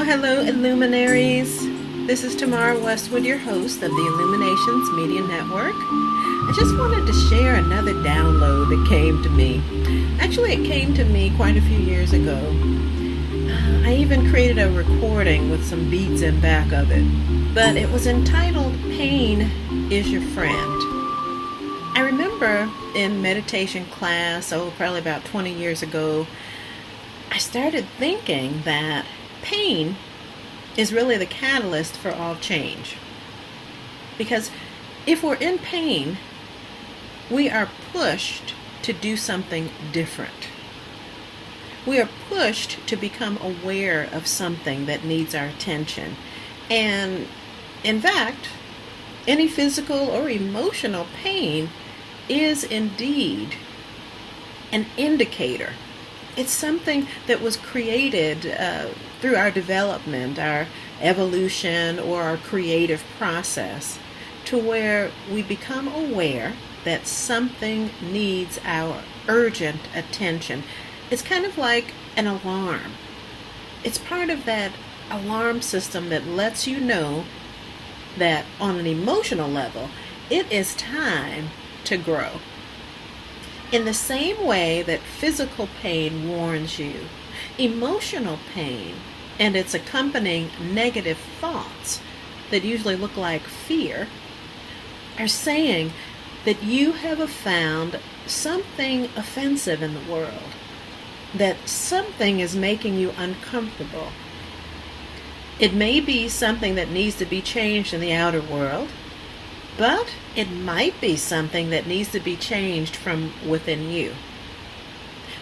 Hello, Illuminaries. This is Tamara Westwood, your host of the Illuminations Media Network. I just wanted to share another download that came to me. Actually, it came to me quite a few years ago. I even created a recording with some beats in back of it, but it was entitled Pain is Your Friend. I remember in meditation class, probably about 20 years ago, I started thinking that pain is really the catalyst for all change. Because if we're in pain, we are pushed to do something different. We are pushed to become aware of something that needs our attention. And in fact, any physical or emotional pain is indeed an indicator. It's something that was created through our development, our evolution, or our creative process, to where we become aware that something needs our urgent attention. It's kind of like an alarm. It's part of that alarm system that lets you know that on an emotional level, it is time to grow. In the same way that physical pain warns you, emotional pain and its accompanying negative thoughts that usually look like fear are saying that you have found something offensive in the world, that something is making you uncomfortable. It may be something that needs to be changed in the outer world, but it might be something that needs to be changed from within you,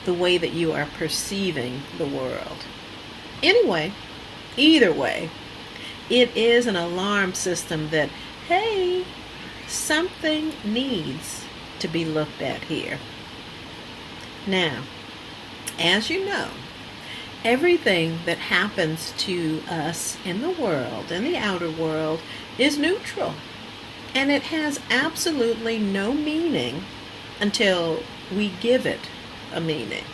the way that you are perceiving the world. Anyway, either way, it is an alarm system that, hey, something needs to be looked at here. Now, as you know, everything that happens to us in the world, in the outer world, is neutral. And it has absolutely no meaning until we give it a meaning.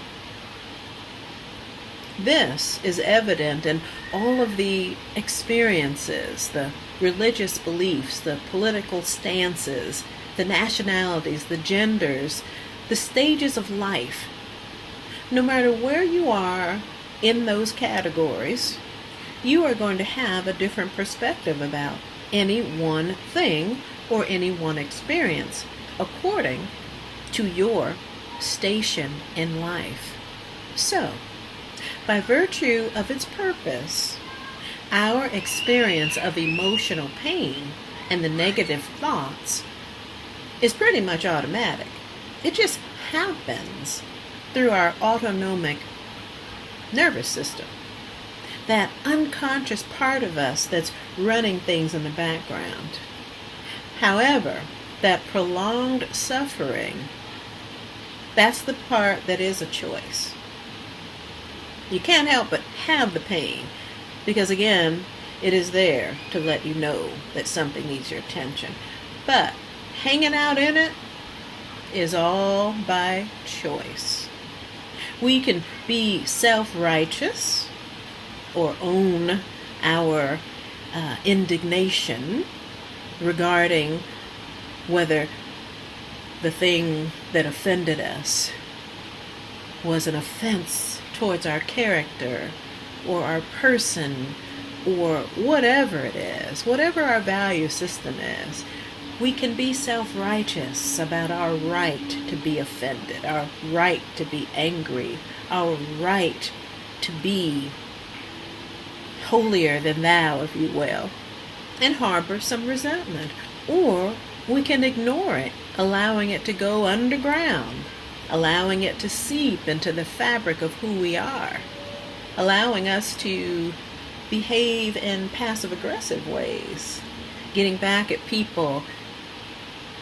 This is evident in all of the experiences, the religious beliefs, the political stances, the nationalities, the genders, the stages of life. No matter where you are in those categories, you are going to have a different perspective about any one thing or any one experience according to your station in life. So, by virtue of its purpose, our experience of emotional pain and the negative thoughts is pretty much automatic. It just happens through our autonomic nervous system. That unconscious part of us that's running things in the background. However, that prolonged suffering, that's the part that is a choice. You can't help but have the pain because, again, it is there to let you know that something needs your attention. But hanging out in it is all by choice. We can be self-righteous or own our indignation regarding whether the thing that offended us was an offense towards our character or our person or whatever it is, whatever our value system is. We can be self-righteous about our right to be offended, our right to be angry, our right to be holier than thou, if you will, and harbor some resentment. Or we can ignore it, allowing it to go underground, allowing it to seep into the fabric of who we are, allowing us to behave in passive-aggressive ways, getting back at people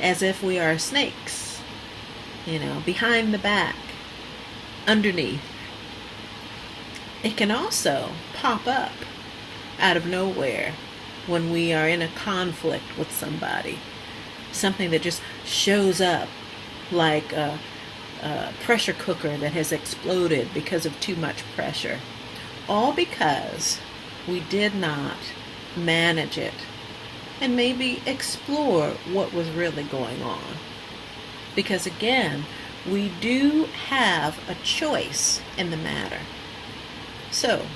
as if we are snakes, behind the back, underneath. It can also pop up out of nowhere when we are in a conflict with somebody. Something that just shows up like a pressure cooker that has exploded because of too much pressure. All because we did not manage it and maybe explore what was really going on. Because again, we do have a choice in the matter. So,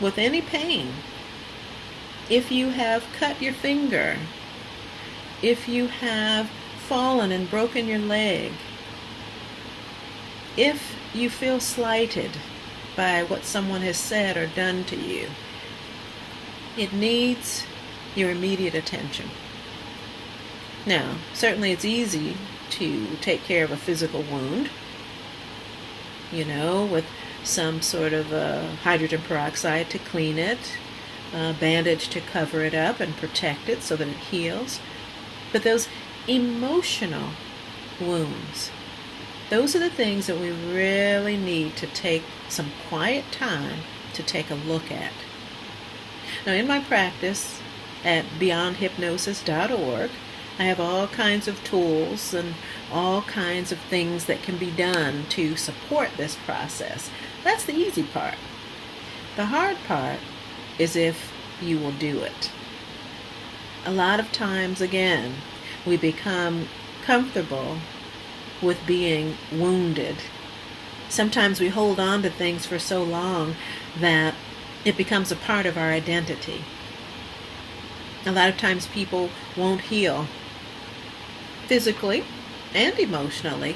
with any pain, if you have cut your finger, if you have fallen and broken your leg, if you feel slighted by what someone has said or done to you, it needs your immediate attention. Now, certainly it's easy to take care of a physical wound, with some sort of hydrogen peroxide to clean it, a bandage to cover it up and protect it so that it heals. But those emotional wounds, those are the things that we really need to take some quiet time to take a look at. Now, in my practice at beyondhypnosis.org, I have all kinds of tools and all kinds of things that can be done to support this process. That's the easy part. The hard part is if you will do it. A lot of times, again, we become comfortable with being wounded. Sometimes we hold on to things for so long that it becomes a part of our identity. A lot of times people won't heal physically and emotionally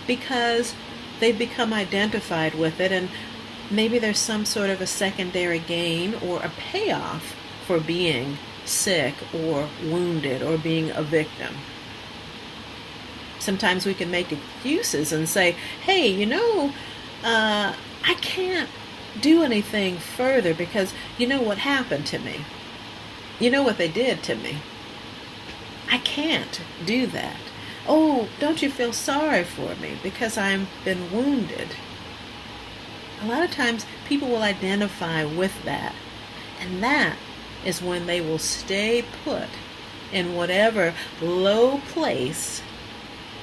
because they've become identified with it, and maybe there's some sort of a secondary gain or a payoff for being sick or wounded or being a victim. Sometimes we can make excuses and say, hey, I can't do anything further because you know what happened to me. You know what they did to me. I can't do that. Oh, don't you feel sorry for me because I've been wounded? A lot of times people will identify with that, and that is when they will stay put in whatever low place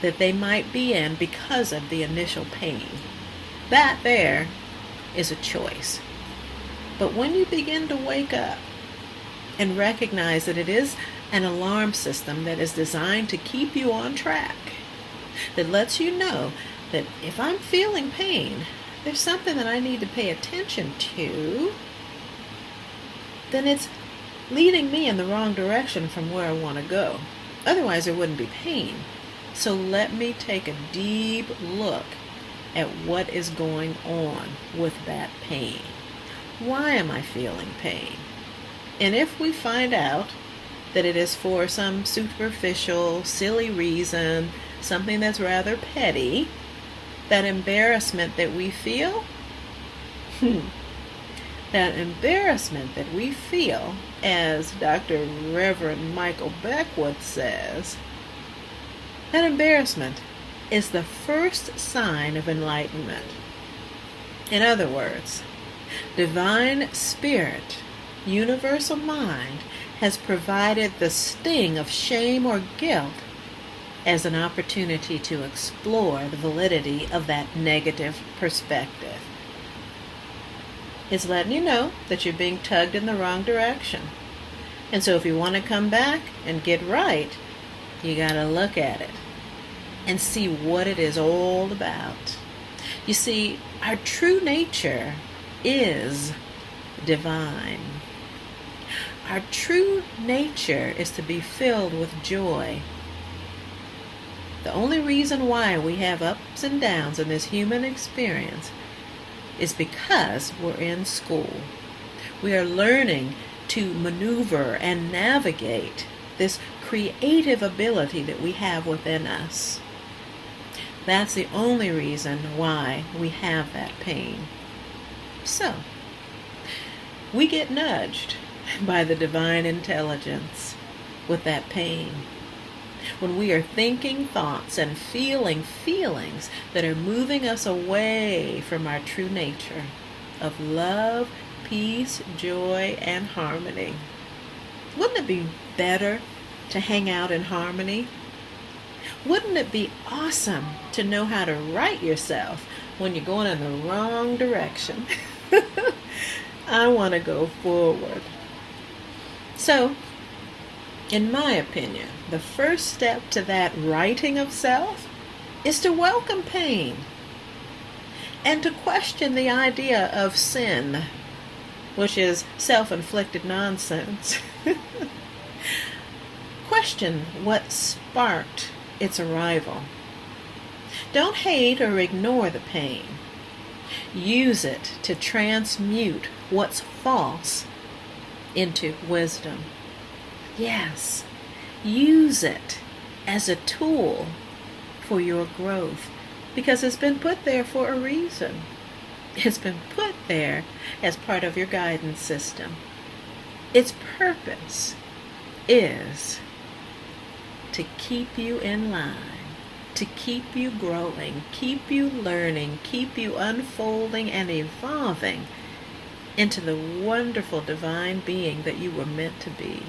that they might be in because of the initial pain. That there is a choice. But when you begin to wake up and recognize that it is an alarm system that is designed to keep you on track, that lets you know that if I'm feeling pain, there's something that I need to pay attention to, then it's leading me in the wrong direction from where I want to go. Otherwise, there wouldn't be pain. So let me take a deep look at what is going on with that pain. Why am I feeling pain? And if we find out that it is for some superficial, silly reason, something that's rather petty, that embarrassment that we feel, that embarrassment that we feel, as Dr. Reverend Michael Beckwith says, that embarrassment is the first sign of enlightenment. In other words, divine spirit, universal mind, has provided the sting of shame or guilt as an opportunity to explore the validity of that negative perspective. It's letting you know that you're being tugged in the wrong direction. And so if you want to come back and get right, you got to look at it and see what it is all about. You see, our true nature is divine. Our true nature is to be filled with joy. The only reason why we have ups and downs in this human experience is because we're in school. We are learning to maneuver and navigate this creative ability that we have within us. That's the only reason why we have that pain. So, we get nudged by the divine intelligence with that pain. When we are thinking thoughts and feeling feelings that are moving us away from our true nature of love, peace, joy, and harmony. Wouldn't it be better to hang out in harmony? Wouldn't it be awesome to know how to right yourself when you're going in the wrong direction? I want to go forward. So, in my opinion, the first step to that righting of self is to welcome pain and to question the idea of sin, which is self-inflicted nonsense. Question what sparked its arrival. Don't hate or ignore the pain. Use it to transmute what's false into wisdom. Yes, use it as a tool for your growth, because it's been put there for a reason. It's been put there as part of your guidance system. Its purpose is to keep you in line, to keep you growing, keep you learning, keep you unfolding and evolving into the wonderful divine being that you were meant to be.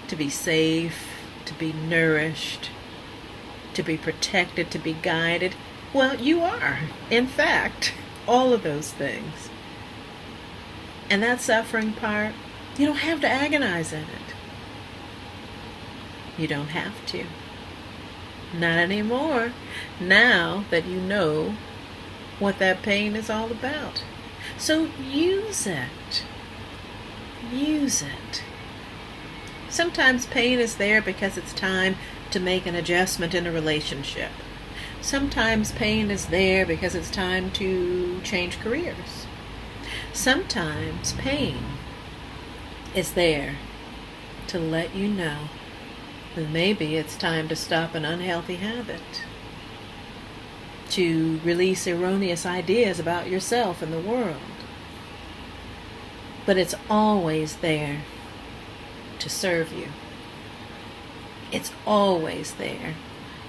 To be safe, to be nourished, to be protected, to be guided. Well, you are, in fact, all of those things. And that suffering part, you don't have to agonize in it. You don't have to. Not anymore, now that you know what that pain is all about. So use it. Use it. Sometimes pain is there because it's time to make an adjustment in a relationship. Sometimes pain is there because it's time to change careers. Sometimes pain is there to let you know that maybe it's time to stop an unhealthy habit, to release erroneous ideas about yourself and the world. But it's always there to serve you. It's always there.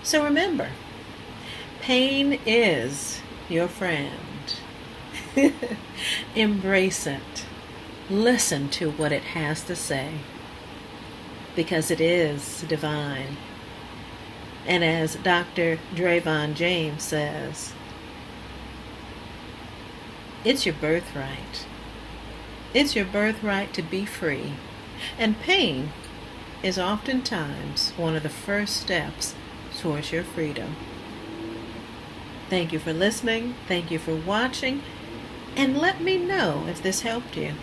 So remember, pain is your friend. Embrace it. Listen to what it has to say, because it is divine. And as Dr. Drayvon James says, it's your birthright. It's your birthright to be free. And pain is oftentimes one of the first steps towards your freedom. Thank you for listening. Thank you for watching. And let me know if this helped you.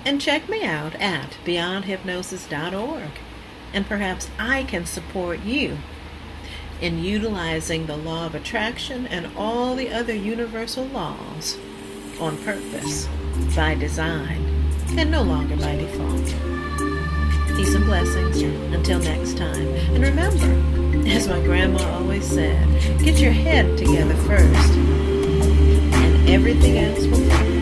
And check me out at beyondhypnosis.org. And perhaps I can support you in utilizing the law of attraction and all the other universal laws on purpose, by design, and no longer by default. Peace and blessings until next time. And remember, as my grandma always said, get your head together first, and everything else will follow.